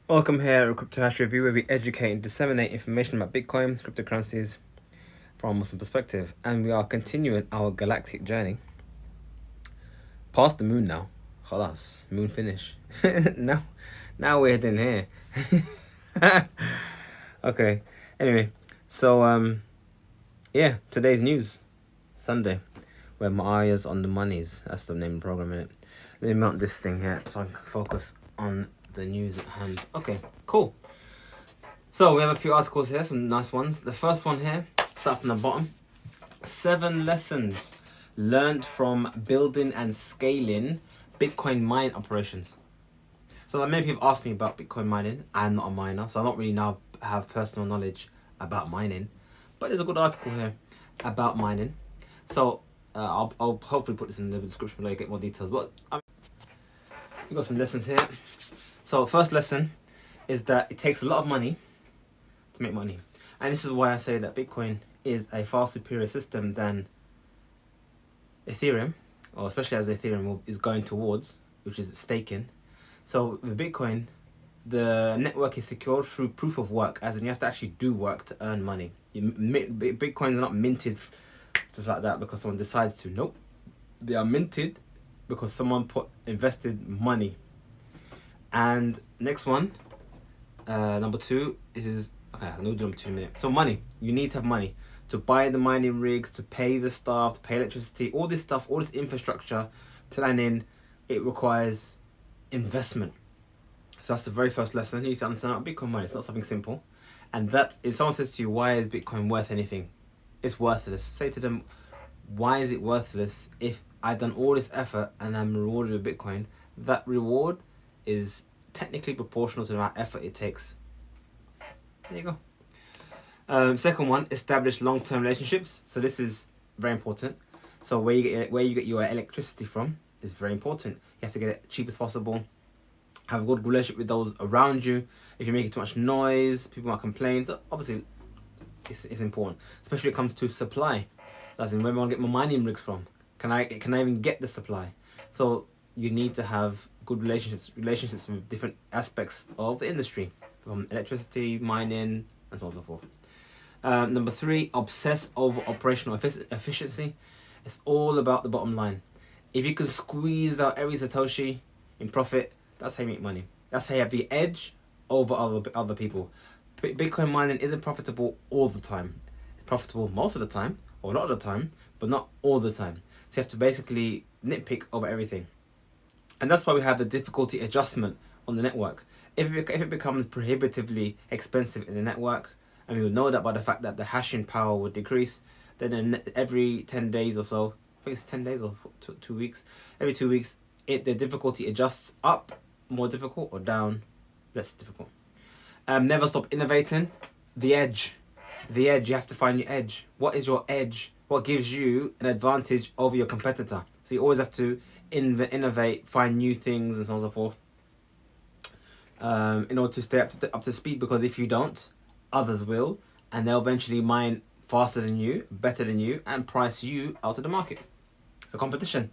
Welcome here at Crypto Hash Review, where we educate and disseminate information about Bitcoin, cryptocurrencies from a Muslim perspective. And we are continuing our galactic journey past the moon now. Khalas, moon finish. now we're heading here. Okay. Anyway, so yeah, today's news, Sunday, where my eye is on the monies. That's the name of the program, innit? Let me mount this thing here so I can focus on the news at hand. Okay, cool. So we have a few articles here, some nice ones. The first one here, start from the bottom. 7 lessons learned from building and scaling Bitcoin mine operations. So like many people ask me about Bitcoin mining. I'm not a miner, so I don't really now have personal knowledge about mining. But there's a good article here about mining. So I'll hopefully put this in the description below, you get more details. But we've got some lessons here. So first lesson is that it takes a lot of money to make money. And this is why I say that Bitcoin is a far superior system than Ethereum, or especially as Ethereum is going towards, which is staking. So with Bitcoin, the network is secured through proof of work, as in you have to actually do work to earn money. Bitcoins are not minted just like that because someone decides to. Nope. They are minted because someone invested money. And next one, number 2, this is, okay, I'm going to do number 2 in a minute. So money, you need to have money to buy the mining rigs, to pay the staff, to pay electricity, all this stuff, all this infrastructure, planning, it requires investment. So that's the very first lesson. You need to understand about Bitcoin money. It's not something simple. And that is, someone says to you, why is Bitcoin worth anything? It's worthless. Say to them, why is it worthless if I've done all this effort and I'm rewarded with Bitcoin? That reward is technically proportional to the amount of effort it takes. There you go. Second one, establish long-term relationships. So this is very important. So where you get your electricity from is very important. You have to get it cheap as possible. Have a good relationship with those around you. If you're making too much noise, people might complain. So obviously, it's important, especially when it comes to supply. As in, where do I want to get my mining rigs from? Can I even get the supply? So you need to have good relationships with different aspects of the industry, from electricity, mining, and so on and so forth. Number 3, obsess over operational efficiency. It's all about the bottom line. If you can squeeze out every Satoshi in profit, that's how you make money. That's how you have the edge over other people. Bitcoin mining isn't profitable all the time. It's profitable most of the time, or a lot of the time, but not all the time. So you have to basically nitpick over everything. And that's why we have the difficulty adjustment on the network. If it becomes prohibitively expensive in the network, and we will know that by the fact that the hashing power would decrease, then every 10 days or so, I think it's 10 days or 2 weeks, every 2 weeks, the difficulty adjusts up, more difficult, or down, less difficult. Never stop innovating. The edge. You have to find your edge. What is your edge? What gives you an advantage over your competitor? So you always have to innovate, find new things, and so on and so forth, in order to stay up to speed. Because if you don't, others will, and they'll eventually mine faster than you, better than you, and price you out of the market. So competition.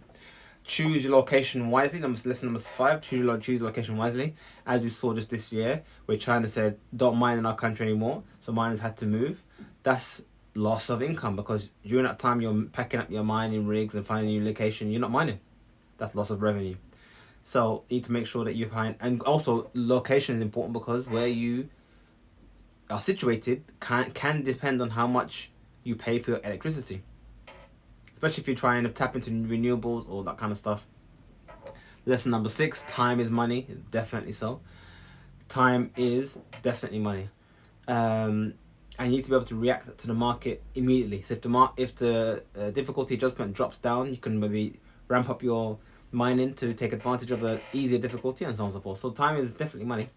Choose your location wisely. Lesson number 5. Choose your location wisely. As we saw just this year, where China said don't mine in our country anymore, so miners had to move. That's loss of income, because during that time you're packing up your mining rigs and finding a new location. You're not mining. That's loss of revenue. So you need to make sure that you find, and also location is important, because where you are situated can depend on how much you pay for your electricity, especially if you're trying to tap into renewables or that kind of stuff. Lesson number 6, time is money. Definitely so. Time is definitely money. And you need to be able to react to the market immediately. So if the difficulty adjustment drops down, you can maybe ramp up your mining to take advantage of the easier difficulty, and so on and so forth. So time is definitely money.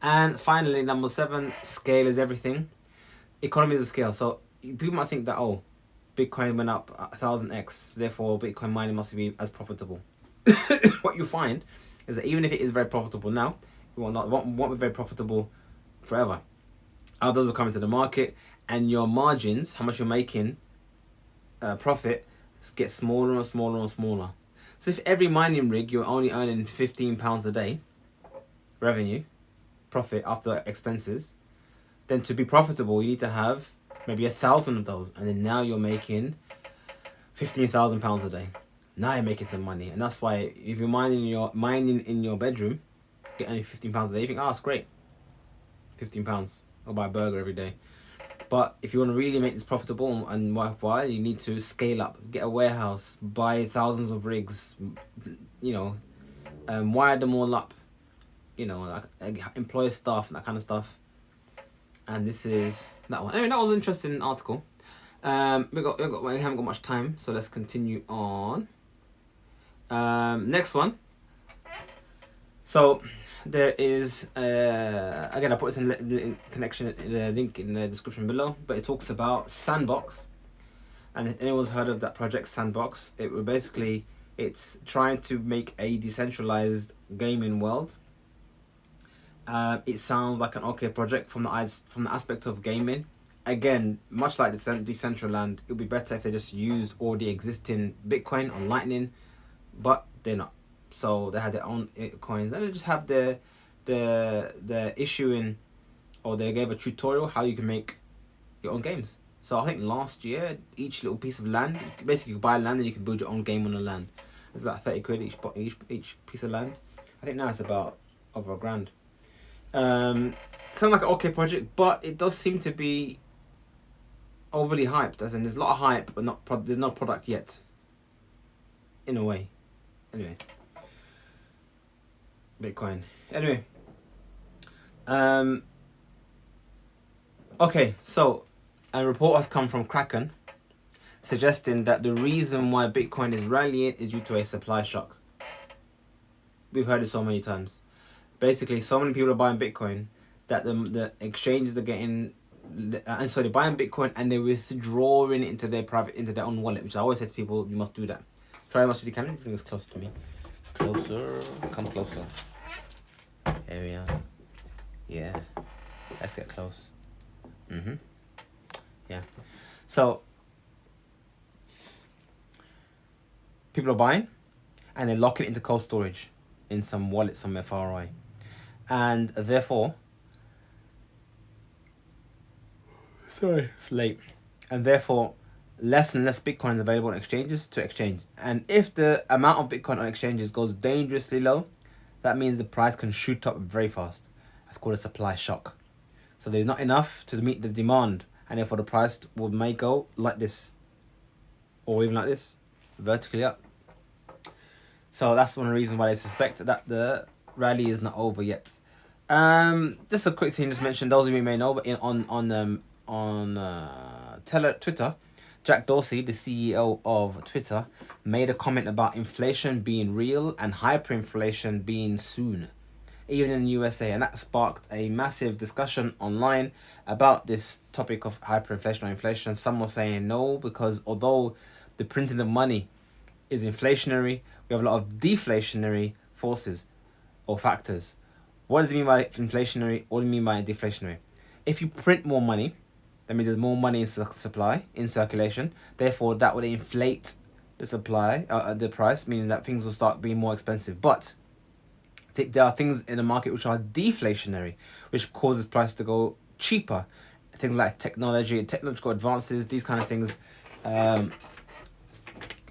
And finally, number 7, scale is everything. Economies of scale. So people might think that, oh, Bitcoin went up 1000x, therefore Bitcoin mining must be as profitable. What you find is that even if it is very profitable now, it won't be very profitable forever. Others will come into the market, and your margins, how much you're making profit, get smaller and smaller and smaller. So if every mining rig you're only earning £15 a day revenue, profit after expenses, then to be profitable, you need to have maybe 1,000 of those, and then now you're making £15,000 a day. Now you're making some money, and that's why if you're mining in your bedroom, get only £15 a day. You think, oh, it's great, £15. I'll buy a burger every day. But if you want to really make this profitable and worthwhile, you need to scale up, get a warehouse, buy thousands of rigs, wire them all up, like employ staff and that kind of stuff. And this is that one. Anyway, that was an interesting article. We haven't got much time, so let's continue on. Next one. So there is again, I put this in the connection, the link in the description below, but it talks about Sandbox. And if anyone's heard of that project Sandbox, it's trying to make a decentralized gaming world. It sounds like an okay project from the aspect of gaming. Again, much like Decentraland, it would be better if they just used all the existing Bitcoin on Lightning, but they're not. So they had their own coins, and they just have the issuing, or they gave a tutorial how you can make your own games. So I think last year, each little piece of land, basically you buy land and you can build your own game on the land. It's like 30 quid each piece of land. I think now it's about over £1,000. Sounds like an okay project, but it does seem to be overly hyped, as in there's a lot of hype, but there's no product yet. In a way. Anyway. Bitcoin. Anyway. Okay, so a report has come from Kraken suggesting that the reason why Bitcoin is rallying is due to a supply shock. We've heard it so many times. Basically, so many people are buying Bitcoin that the exchanges are getting, and so they're buying Bitcoin and they're withdrawing it into their own wallet, which I always say to people, you must do that. Try as much as you can. Bring this close to me. Closer. Come closer. There we are. Yeah. Let's get close. Yeah. So people are buying and they lock it into cold storage in some wallet somewhere far away. And therefore, it's late. And therefore, less and less Bitcoin is available on exchanges to exchange. And if the amount of Bitcoin on exchanges goes dangerously low, that means the price can shoot up very fast. That's called a supply shock. So there's not enough to meet the demand, and therefore the price may go like this, or even like this, vertically up. So that's one of the reasons why they suspect that the rally is not over yet. Just a quick thing, just mention, those of you who may know, but on Twitter, Jack Dorsey, the CEO of Twitter, made a comment about inflation being real and hyperinflation being soon, even in the USA, and that sparked a massive discussion online about this topic of hyperinflation or inflation. Some were saying no, because although the printing of money is inflationary, we have a lot of deflationary forces or factors. What does it mean by inflationary? What do you mean by deflationary? If you print more money, that means there's more money in supply, in circulation. Therefore, that would inflate the supply, the price, meaning that things will start being more expensive. But there are things in the market which are deflationary, which causes price to go cheaper. Things like technology, technological advances, these kind of things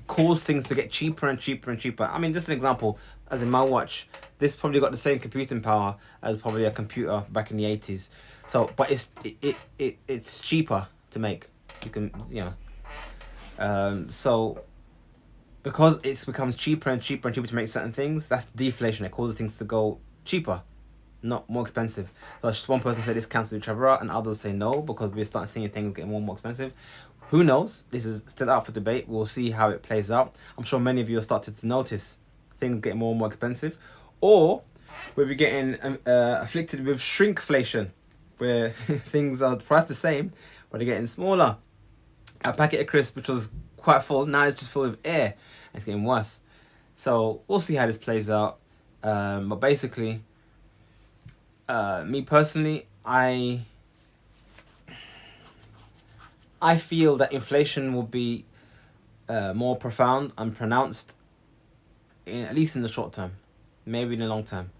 cause things to get cheaper and cheaper and cheaper. I mean, just an example, as in my watch, this probably got the same computing power as probably a computer back in the 80s. So, but it's cheaper to make. You can, so because it becomes cheaper and cheaper and cheaper to make certain things, that's deflation. It causes things to go cheaper, not more expensive. So just one person said this cancels each other out, and others say no, because we're starting seeing things getting more and more expensive. Who knows? This is still up for debate. We'll see how it plays out. I'm sure many of you have started to notice things getting more and more expensive, or we're getting afflicted with shrinkflation, where things are priced the same, but they're getting smaller. A packet of crisps, which was quite full, now it's just full of air. It's getting worse. So we'll see how this plays out. But basically, me personally, I feel that inflation will be more profound and pronounced, at least in the short term, maybe in the long term.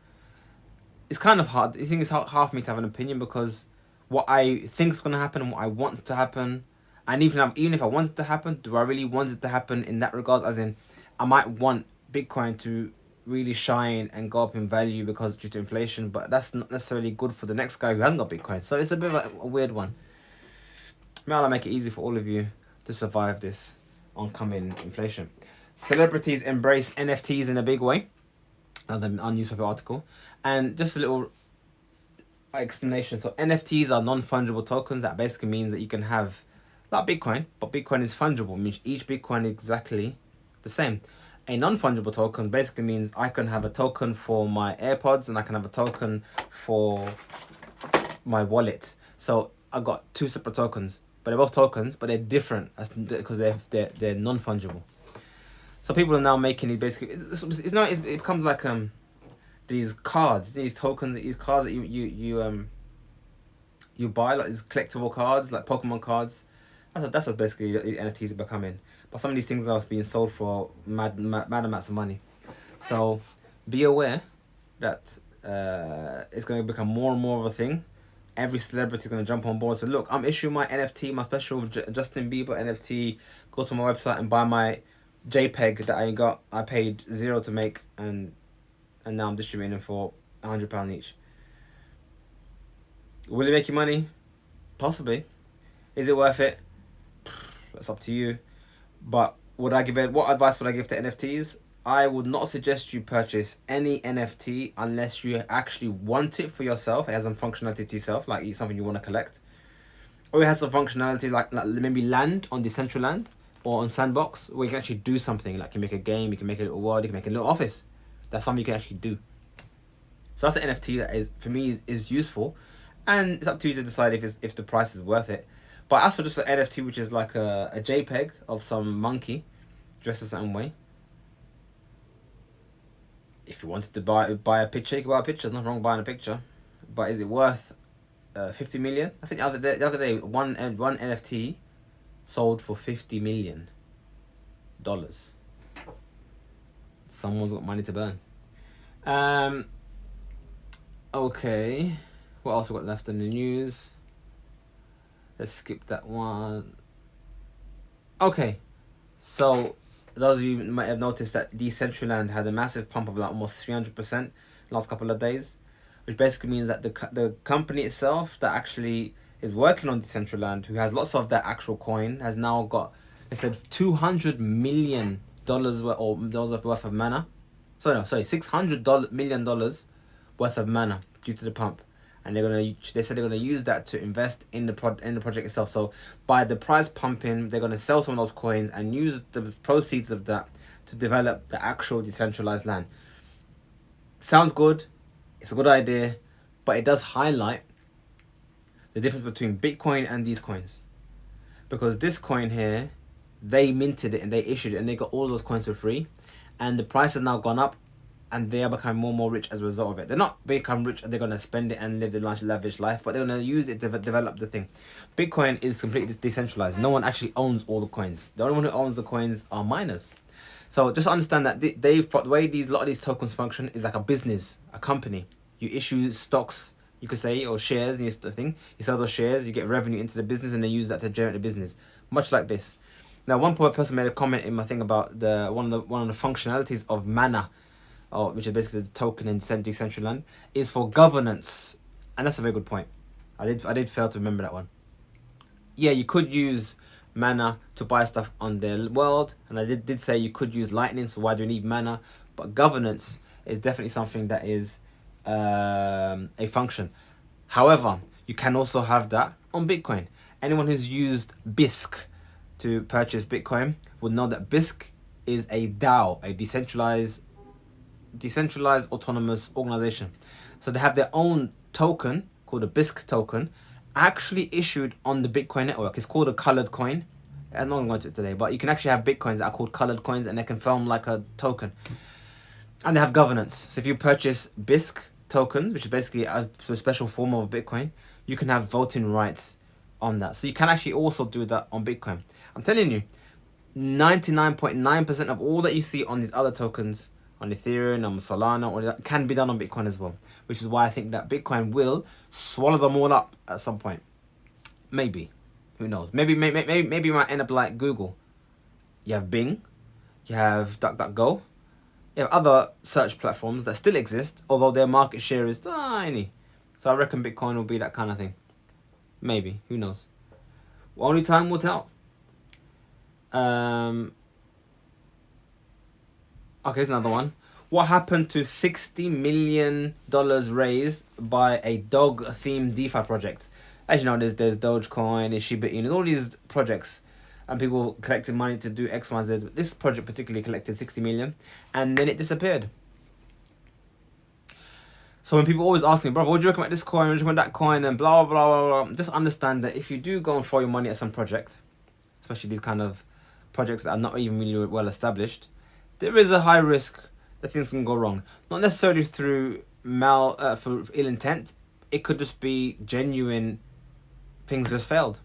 it's kind of hard. I think it's hard for me to have an opinion because what I think is going to happen and what I want to happen, and even if I want it to happen, do I really want it to happen in that regards? As in, I might want Bitcoin to really shine and go up in value because due to inflation, but that's not necessarily good for the next guy who hasn't got Bitcoin. So it's a bit of a weird one. Maybe I'll make it easy for all of you to survive this oncoming inflation. Celebrities embrace NFTs in a big way. Another newspaper article. And just a little explanation. So NFTs are non-fungible tokens. That basically means that you can have like Bitcoin, but Bitcoin is fungible, means each Bitcoin is exactly the same. A non-fungible token basically means I can have a token for my AirPods and I can have a token for my wallet. So I've got two separate tokens, but they're both tokens, but they're different because they're non-fungible. So people are now making it basically. It becomes like these cards, these tokens, these cards that you buy, like these collectible cards, like Pokemon cards. That's what basically NFTs are becoming. But some of these things are being sold for mad amounts of money. So be aware that it's going to become more and more of a thing. Every celebrity is going to jump on board. So look, I'm issuing my NFT, my special Justin Bieber NFT. Go to my website and buy my JPEG that I got. I paid $0 to make, and now I'm distributing them for £100 each. Will it make you money? Possibly. Is it worth it? That's up to you. But what advice would I give to NFTs? I would not suggest you purchase any NFT unless you actually want it for yourself. It has some functionality to yourself, like it's something you want to collect. Or it has some functionality like maybe land on Decentraland or on Sandbox, where you can actually do something. Like you make a game, you can make a little world, you can make a little office. That's something you can actually do. So that's an NFT that is, for me, is useful. And it's up to you to decide if the price is worth it. But as for just an NFT, which is like a JPEG of some monkey dressed a certain way, if you wanted to buy a picture, you can buy a picture. There's nothing wrong buying a picture. But is it worth 50 million? I think the other day one NFT sold for $50 million. Someone's got money to burn. Okay. What else we got left in the news? Let's skip that one. Okay. So those of you might have noticed that Decentraland had a massive pump of like almost 300% last couple of days, which basically means that the company itself that actually is working on Decentraland, who has lots of that actual coin, has now got, they said, $200 million worth of mana. $600 million worth of mana due to the pump. And they said they're gonna use that to invest in the project itself. So by the price pumping, they're gonna sell some of those coins and use the proceeds of that to develop the actual decentralized land. Sounds good. It's a good idea, but it does highlight the difference between Bitcoin and these coins. Because this coin here, they minted it and they issued it and they got all those coins for free. And the price has now gone up and they are becoming more and more rich as a result of it. They're not become rich, they're going to spend it and live the lavish life, but they're going to use it to develop the thing. Bitcoin is completely decentralized. No one actually owns all the coins. The only one who owns the coins are miners. So just understand that the way a lot of these tokens function is like a business, a company. You issue stocks, you could say, or shares in your thing. You sell those shares, you get revenue into the business, and they use that to generate the business. Much like this. Now, one person made a comment in my thing about one of the functionalities of mana, which is basically the token in Decentraland, is for governance, and that's a very good point. I did fail to remember that one. Yeah, you could use mana to buy stuff on the world, and I did say you could use lightning. So why do we need mana? But governance is definitely something that is a function. However, you can also have that on Bitcoin. Anyone who's used BISC to purchase Bitcoin would know that BISC is a DAO, a decentralized autonomous organization. So they have their own token called a BISC token, actually issued on the Bitcoin network. It's called a colored coin. I'm not going to go into it today, but you can actually have Bitcoins that are called colored coins and they can form like a token. And they have governance. So if you purchase BISC tokens, which is basically a special form of Bitcoin, you can have voting rights on that. So you can actually also do that on Bitcoin. I'm telling you, 99.9% of all that you see on these other tokens on Ethereum, on Solana, or that can be done on Bitcoin as well. Which is why I think that Bitcoin will swallow them all up at some point. Maybe. Who knows? Maybe you might end up like Google. You have Bing. You have DuckDuckGo. You have other search platforms that still exist, although their market share is tiny. So I reckon Bitcoin will be that kind of thing. Maybe. Who knows? Only time will tell. Okay, here's another one. What happened to $60 million raised by a dog-themed DeFi project? As you know, there's Dogecoin, there's Shiba Inu, there's all these projects, and people collecting money to do X, Y, Z. This project particularly collected 60 million, and then it disappeared. So when people always ask me, bro, what do you recommend this coin, what do you recommend that coin, and blah, blah, blah, blah, just understand that if you do go and throw your money at some project, especially these kind of projects that are not even really well established, there is a high risk that things can go wrong. Not necessarily through for ill intent. It could just be genuine things just failed.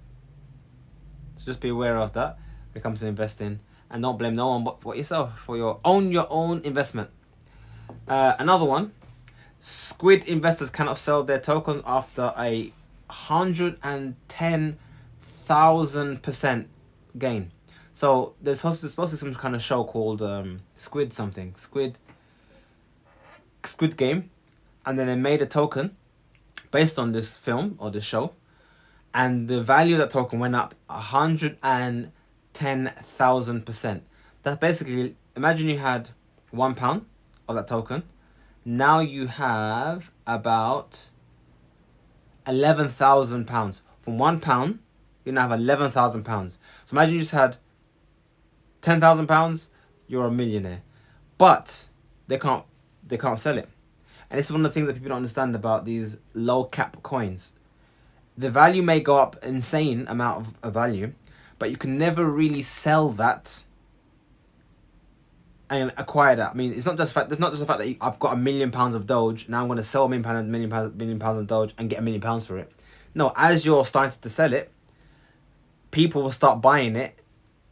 So just be aware of that when it comes to investing, and don't blame no one but yourself for your own investment. Another one. Squid investors cannot sell their tokens after a 110,000% gain. So there's supposed to be some kind of show called Squid Game, and then they made a token based on this film or this show, and the value of that token went up 110,000%. That's basically, imagine you had £1 of that token. Now you have about £11,000. From £1, you now have £11,000. So imagine you just had £10,000, you're a millionaire. But they can't sell it. And this is one of the things that people don't understand about these low cap coins. The value may go up insane amount of value, but you can never really sell that and acquire that. I mean, it's not just the fact that I've got £1 million of Doge, now I'm going to sell £1 million of Doge and get £1 million for it. No, as you're starting to sell it, people will start buying it,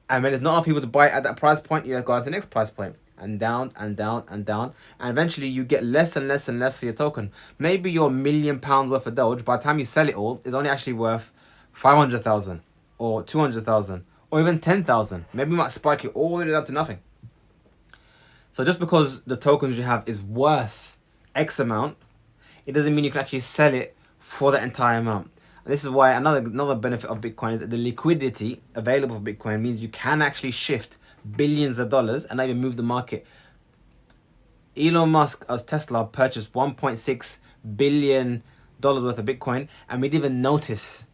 and when there's not enough people to buy it at that price point, you go on to the next price point, and down and down and down, and eventually you get less and less and less for your token. Maybe your £1 million worth of Doge, by the time you sell it all, is only actually worth 500,000 or 200,000 or even 10,000. Maybe you might spike it all the way down to nothing. So just because the tokens you have is worth X amount, it doesn't mean you can actually sell it for that entire amount. And this is why another benefit of Bitcoin is that the liquidity available for Bitcoin means you can actually shift billions of dollars and not even move the market. Elon Musk as Tesla purchased $1.6 billion worth of Bitcoin, and we didn't even notice.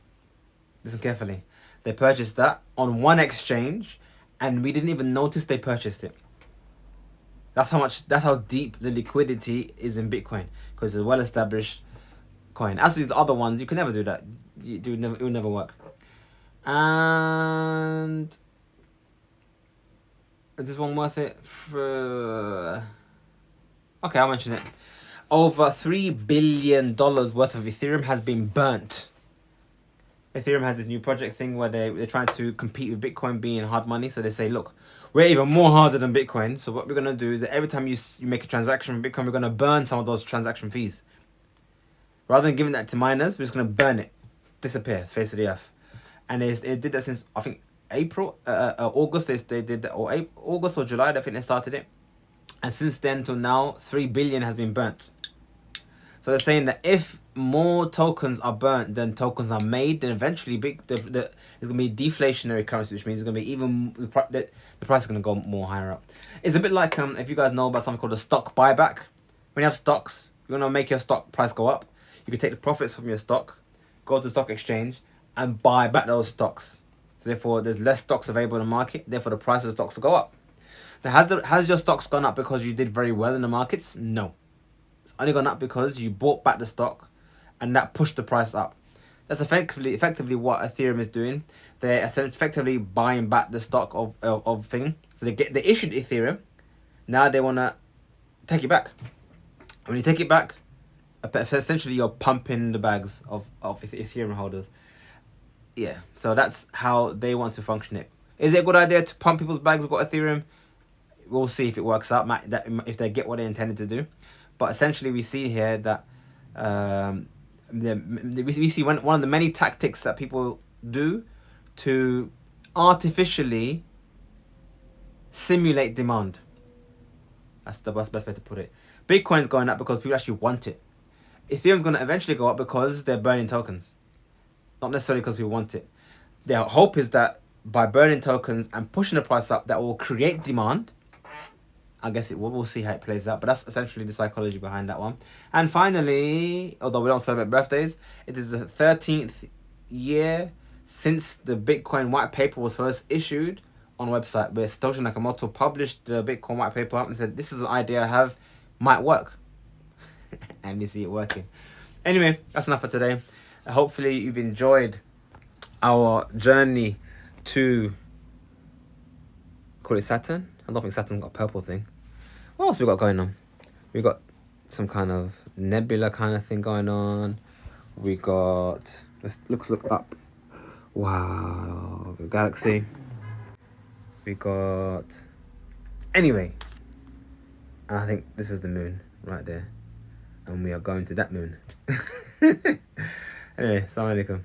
Listen carefully. They purchased that on one exchange, and we didn't even notice they purchased it. That's how deep the liquidity is in Bitcoin, because it's a well-established coin. As for the other ones, you can never do that. It will never work. And is this one worth it? Okay, I'll mention it. Over $3 billion worth of Ethereum has been burnt. Ethereum has this new project thing where they're trying to compete with Bitcoin being hard money. So they say, look, we're even more harder than Bitcoin. So what we're going to do is that every time you make a transaction from Bitcoin, we're going to burn some of those transaction fees. Rather than giving that to miners, we're just going to burn it. Disappear, face of the earth. And they did that since, I think, August. They did that, or August or July, I think they started it. And since then till now, 3 billion has been burnt. So they're saying that if more tokens are burnt than tokens are made, then eventually it's going to be deflationary currency, which means it's going to be even the price is going to go more higher up. It's a bit like if you guys know about something called a stock buyback. When you have stocks, you want to make your stock price go up. You can take the profits from your stock, go to the stock exchange, and buy back those stocks. So therefore, there's less stocks available in the market. Therefore, the price of the stocks will go up. Now, has your stocks gone up because you did very well in the markets? No. It's only gone up because you bought back the stock, and that pushed the price up. That's effectively what Ethereum is doing. They're effectively buying back the stock of thing. So they issued Ethereum. Now they want to take it back. When you take it back, essentially you're pumping the bags of Ethereum holders. Yeah, so that's how they want to function it. Is it a good idea to pump people's bags of Ethereum? we'll see if it works out. If they get what they intended to do, but essentially we see here that we see one of the many tactics that people do to artificially simulate demand. That's the best way to put it. Bitcoin's going up because people actually want it. Ethereum's going to eventually go up because they're burning tokens. Not necessarily because people want it. Their hope is that by burning tokens and pushing the price up, that will create demand. I guess it will. We'll see how it plays out. But that's essentially the psychology behind that one. And finally, although we don't celebrate birthdays, it is the 13th year since the Bitcoin white paper was first issued on a website where Satoshi Nakamoto published the Bitcoin white paper up and said, this is an idea I have, might work. And you see it working. Anyway, that's enough for today. Hopefully you've enjoyed our journey to, call it Saturn? I don't think Saturn's got a purple thing. What else we got going on? We got some kind of nebula kind of thing going on. We got, let's look up. Wow, the galaxy. We got, anyway, I think this is the moon right there. And we are going to that moon. Anyway, assalamu alaikum.